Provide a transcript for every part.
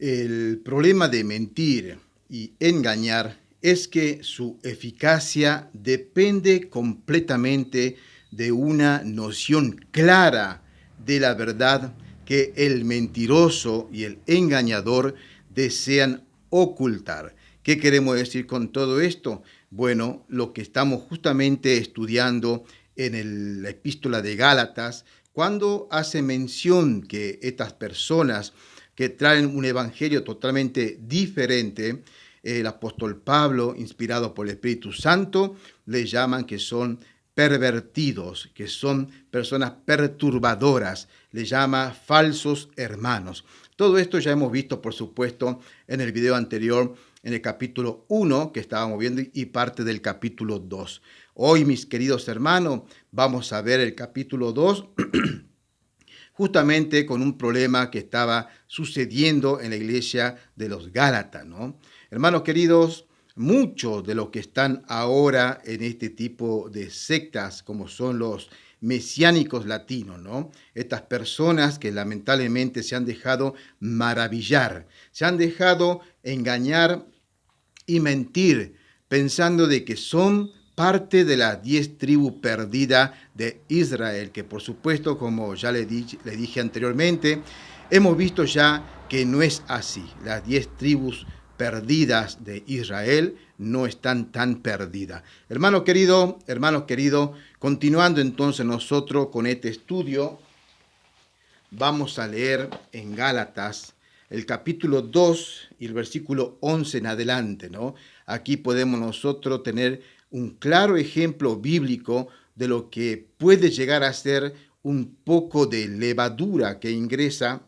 El problema de mentir y engañar es que su eficacia depende completamente de una noción clara de la verdad que el mentiroso y el engañador desean ocultar. ¿Qué queremos decir con todo esto? Bueno, lo que estamos justamente estudiando en la epístola de Gálatas, cuando hace mención que estas personas que traen un evangelio totalmente diferente, el apóstol Pablo, inspirado por el Espíritu Santo, le llaman que son pervertidos, que son personas perturbadoras, le llama falsos hermanos. Todo esto ya hemos visto, por supuesto, en el video anterior, en el capítulo 1 que estábamos viendo y parte del capítulo 2. Hoy, mis queridos hermanos, vamos a ver el capítulo 2 justamente con un problema que estaba sucediendo en la iglesia de los Gálatas, ¿no? Hermanos queridos, muchos de los que están ahora en este tipo de sectas, como son los mesiánicos latinos, ¿no? Estas personas que lamentablemente se han dejado maravillar, se han dejado engañar y mentir, pensando de que son parte de las 10 tribus perdidas de Israel, que por supuesto, como ya le dije anteriormente, hemos visto ya que no es así. Las 10 tribus perdidas de Israel no están tan perdidas. Hermano querido, continuando entonces nosotros con este estudio, vamos a leer en Gálatas el capítulo 2 y el versículo 11 en adelante, ¿no? Aquí podemos nosotros tener un claro ejemplo bíblico de lo que puede llegar a ser un poco de levadura que ingresa,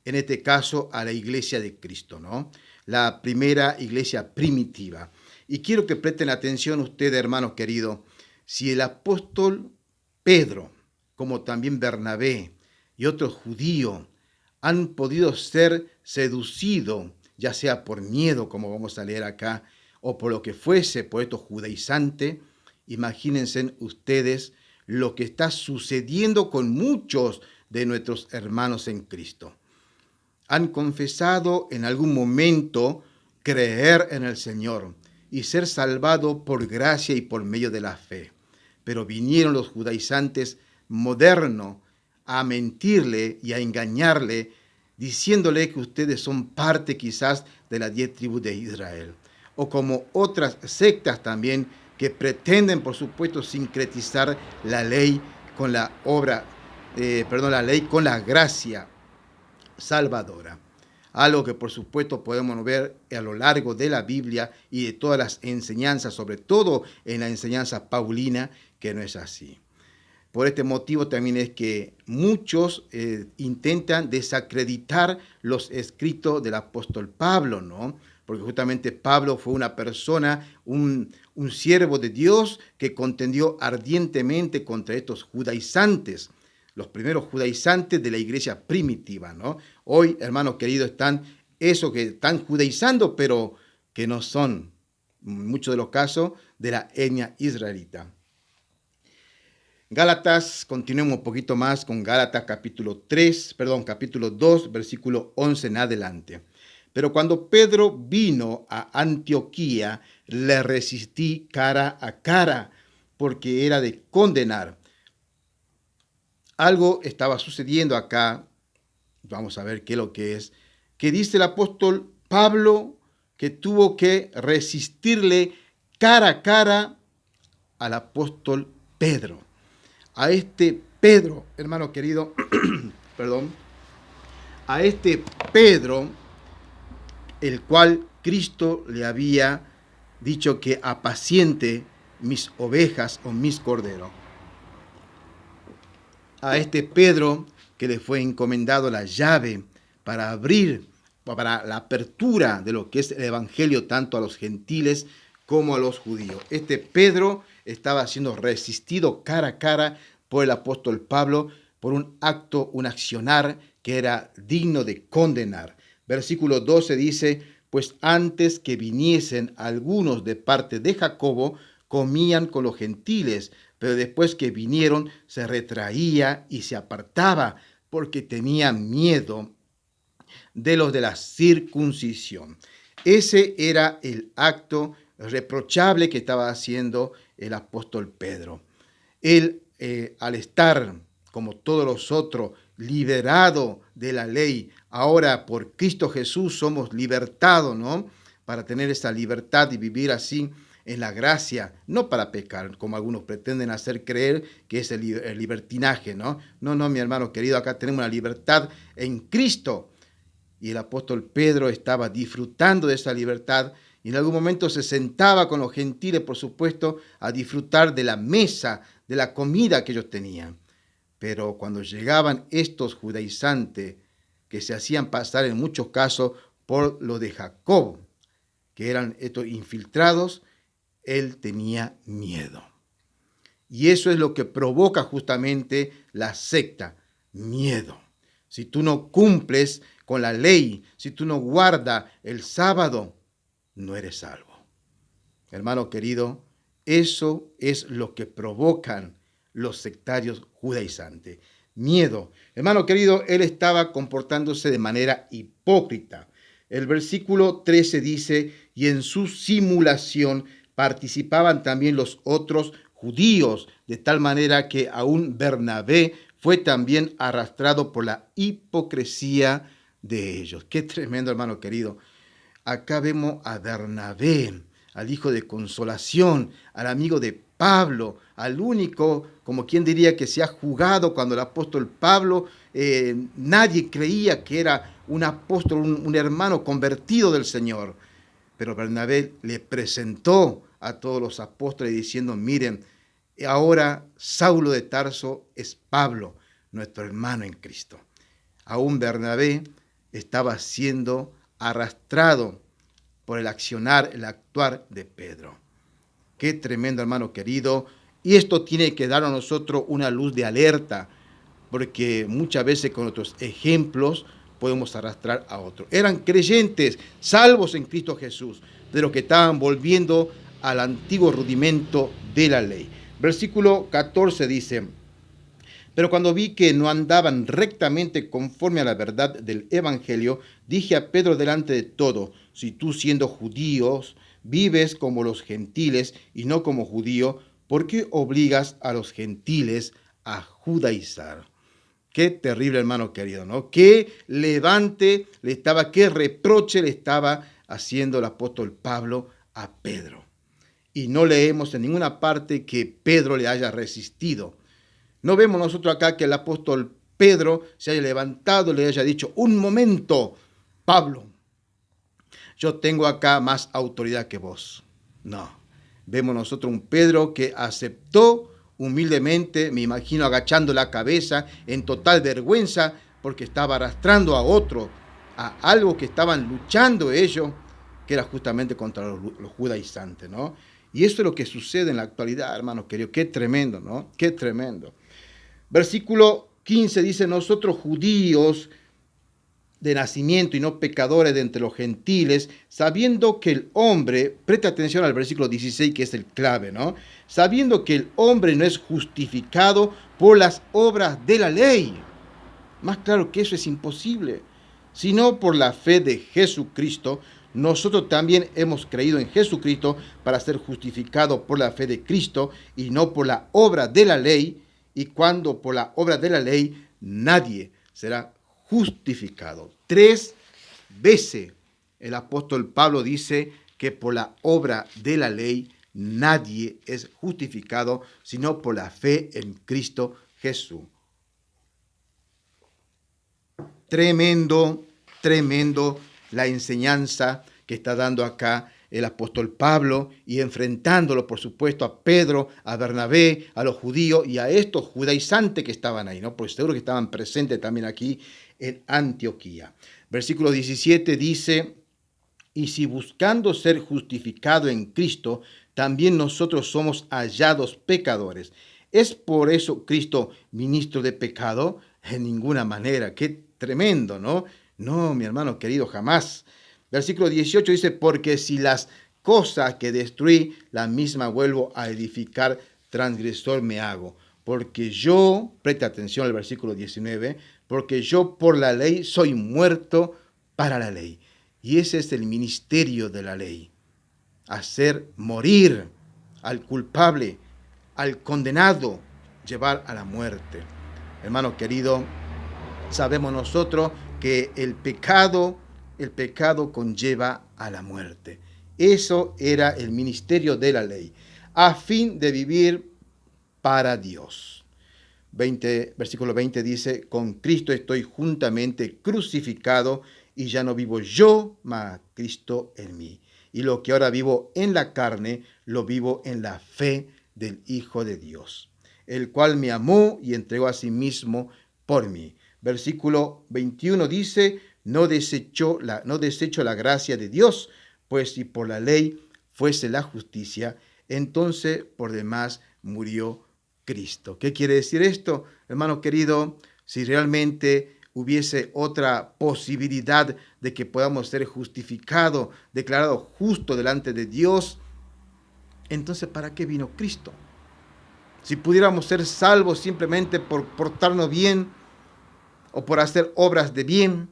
en este caso, a la iglesia de Cristo, ¿no? La primera iglesia primitiva. Y quiero que presten atención ustedes, hermanos queridos, si el apóstol Pedro, como también Bernabé y otros judíos, han podido ser seducidos, ya sea por miedo, como vamos a leer acá, o por lo que fuese, por estos judaizantes, imagínense ustedes lo que está sucediendo con muchos de nuestros hermanos en Cristo. Han confesado en algún momento creer en el Señor y ser salvado por gracia y por medio de la fe. Pero vinieron los judaizantes modernos a mentirle y a engañarle, diciéndole que ustedes son parte quizás de las 10 tribus de Israel. O como otras sectas también que pretenden, por supuesto, sincretizar la ley con la la ley con la gracia salvadora. Algo que por supuesto podemos ver a lo largo de la Biblia y de todas las enseñanzas, sobre todo en la enseñanza paulina, que no es así. Por este motivo también es que muchos intentan desacreditar los escritos del apóstol Pablo, ¿no? Porque justamente Pablo fue una persona, un siervo de Dios que contendió ardientemente contra estos judaizantes, los primeros judaizantes de la iglesia primitiva, ¿no? Hoy, hermanos queridos, están eso que están judaizando, pero que no son, en muchos de los casos, de la etnia israelita. Gálatas, continuemos un poquito más con Gálatas capítulo 2, versículo 11 en adelante. Pero cuando Pedro vino a Antioquía, le resistí cara a cara, porque era de condenar. Algo estaba sucediendo acá, vamos a ver qué es lo que es, que dice el apóstol Pablo que tuvo que resistirle cara a cara al apóstol Pedro. A este Pedro, hermano querido, a este Pedro, el cual Cristo le había dicho que apaciente mis ovejas o mis corderos. A este Pedro que le fue encomendado la llave para abrir, para la apertura de lo que es el evangelio tanto a los gentiles como a los judíos. Este Pedro estaba siendo resistido cara a cara por el apóstol Pablo por un acto, un accionar que era digno de condenar. Versículo 12 dice, pues antes que viniesen algunos de parte de Jacobo, comían con los gentiles, pero después que vinieron se retraía y se apartaba porque tenía miedo de los de la circuncisión. Ese era el acto reprochable que estaba haciendo el apóstol Pedro. Él, al estar, como todos los otros, liberado de la ley, ahora por Cristo Jesús somos libertados, ¿no? Para tener esa libertad y vivir así en la gracia, no para pecar, como algunos pretenden hacer creer que es el libertinaje, ¿no? No, no, mi hermano querido, acá tenemos una libertad en Cristo. Y el apóstol Pedro estaba disfrutando de esa libertad y en algún momento se sentaba con los gentiles, por supuesto, a disfrutar de la mesa, de la comida que ellos tenían. Pero cuando llegaban estos judaizantes, que se hacían pasar en muchos casos por lo de Jacob, que eran estos infiltrados, él tenía miedo. Y eso es lo que provoca justamente la secta, miedo. Si tú no cumples con la ley, si tú no guardas el sábado, no eres salvo. Hermano querido, eso es lo que provocan los sectarios judaizantes. Miedo. Hermano querido, él estaba comportándose de manera hipócrita. El versículo 13 dice, y en su simulación participaban también los otros judíos, de tal manera que aún Bernabé fue también arrastrado por la hipocresía de ellos. Qué tremendo, hermano querido. Acá vemos a Bernabé, al hijo de consolación, al amigo de Pablo, al único, como quien diría, que se ha jugado cuando el apóstol Pablo, nadie creía que era un apóstol, un hermano convertido del Señor. Pero Bernabé le presentó a todos los apóstoles diciendo, miren, ahora Saulo de Tarso es Pablo, nuestro hermano en Cristo. Aún Bernabé estaba siendo arrastrado por el accionar, el actuar de Pedro. Qué tremendo, hermano querido. Y esto tiene que dar a nosotros una luz de alerta, porque muchas veces con otros ejemplos podemos arrastrar a otros. Eran creyentes, salvos en Cristo Jesús, de los que estaban volviendo al antiguo rudimento de la ley. Versículo 14 dice, pero cuando vi que no andaban rectamente conforme a la verdad del Evangelio, dije a Pedro delante de todo, si tú siendo judíos vives como los gentiles y no como judío, ¿por qué obligas a los gentiles a judaizar? Qué terrible, hermano querido, ¿no? Qué levante le estaba, qué reproche le estaba haciendo el apóstol Pablo a Pedro. Y no leemos en ninguna parte que Pedro le haya resistido. No vemos nosotros acá que el apóstol Pedro se haya levantado y le haya dicho, un momento, Pablo, yo tengo acá más autoridad que vos. No, vemos nosotros un Pedro que aceptó humildemente, me imagino agachando la cabeza en total vergüenza porque estaba arrastrando a otro, a algo que estaban luchando ellos, que era justamente contra los judaizantes, ¿no? Y eso es lo que sucede en la actualidad, hermanos queridos. Qué tremendo, ¿no? Qué tremendo. Versículo 15 dice, nosotros judíos de nacimiento y no pecadores de entre los gentiles, sabiendo que el hombre, presta atención al versículo 16 que es el clave, ¿no? Sabiendo que el hombre no es justificado por las obras de la ley. Más claro que eso es imposible, sino por la fe de Jesucristo. Nosotros también hemos creído en Jesucristo para ser justificados por la fe de Cristo y no por la obra de la ley. Y cuando por la obra de la ley nadie será justificado. 3 veces el apóstol Pablo dice que por la obra de la ley nadie es justificado, sino por la fe en Cristo Jesús. Tremendo, tremendo la enseñanza que está dando acá el apóstol Pablo y enfrentándolo, por supuesto, a Pedro, a Bernabé, a los judíos y a estos judaizantes que estaban ahí, ¿no? Pues seguro que estaban presentes también aquí en Antioquía. Versículo 17 dice, y si buscando ser justificado en Cristo, también nosotros somos hallados pecadores. ¿Es por eso Cristo ministro de pecado? En ninguna manera. Qué tremendo, ¿no? No, mi hermano querido, jamás. Versículo 18 dice, porque si las cosas que destruí, la misma vuelvo a edificar, transgresor me hago. Porque yo, presta atención al versículo 19, porque yo por la ley soy muerto para la ley. Y ese es el ministerio de la ley. Hacer morir al culpable, al condenado, llevar a la muerte. Hermano querido, sabemos nosotros que el pecado conlleva a la muerte. Eso era el ministerio de la ley, a fin de vivir para Dios. Versículo 20 dice, con Cristo estoy juntamente crucificado y ya no vivo yo, mas Cristo en mí. Y lo que ahora vivo en la carne, lo vivo en la fe del Hijo de Dios, el cual me amó y entregó a sí mismo por mí. Versículo 21 dice, no desecho la gracia de Dios, pues si por la ley fuese la justicia, entonces por demás murió Cristo. ¿Qué quiere decir esto, hermano querido? Si realmente hubiese otra posibilidad de que podamos ser justificados, declarados justos delante de Dios, entonces ¿para qué vino Cristo? Si pudiéramos ser salvos simplemente por portarnos bien o por hacer obras de bien,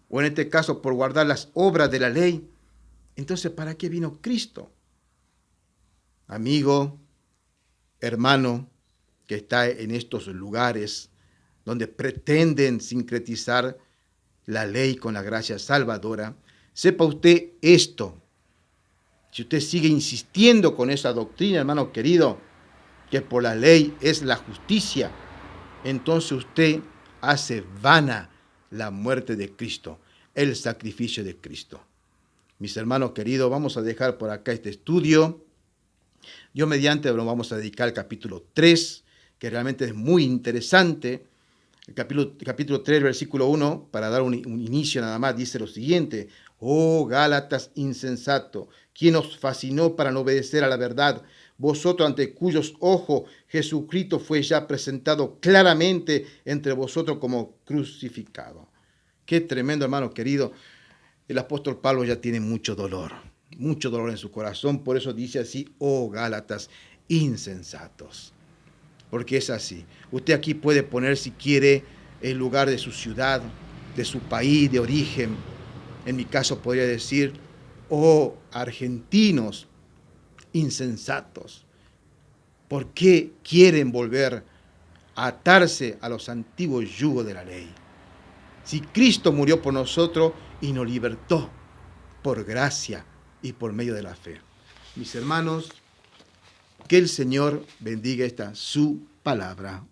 o en este caso por guardar las obras de la ley, entonces ¿para qué vino Cristo? Amigo, hermano, que está en estos lugares donde pretenden sincretizar la ley con la gracia salvadora, sepa usted esto. Si usted sigue insistiendo con esa doctrina, hermano querido, que por la ley es la justicia, entonces usted hace vana la muerte de Cristo, el sacrificio de Cristo. Mis hermanos queridos, vamos a dejar por acá este estudio. Yo mediante lo vamos a dedicar al capítulo 3, que realmente es muy interesante. El capítulo 3, versículo 1, para dar un inicio nada más, dice lo siguiente: oh Gálatas insensato, ¿quién os fascinó para no obedecer a la verdad? Vosotros ante cuyos ojos Jesucristo fue ya presentado claramente entre vosotros como crucificado. Qué tremendo, hermano querido. El apóstol Pablo ya tiene mucho dolor en su corazón, por eso dice así, oh Gálatas insensatos. Porque es así. Usted aquí puede poner, si quiere, el lugar de su ciudad, de su país de origen. En mi caso podría decir, oh argentinos insensatos, ¿por qué quieren volver a atarse a los antiguos yugos de la ley? Si Cristo murió por nosotros y nos libertó por gracia y por medio de la fe. Mis hermanos, que el Señor bendiga esta su palabra.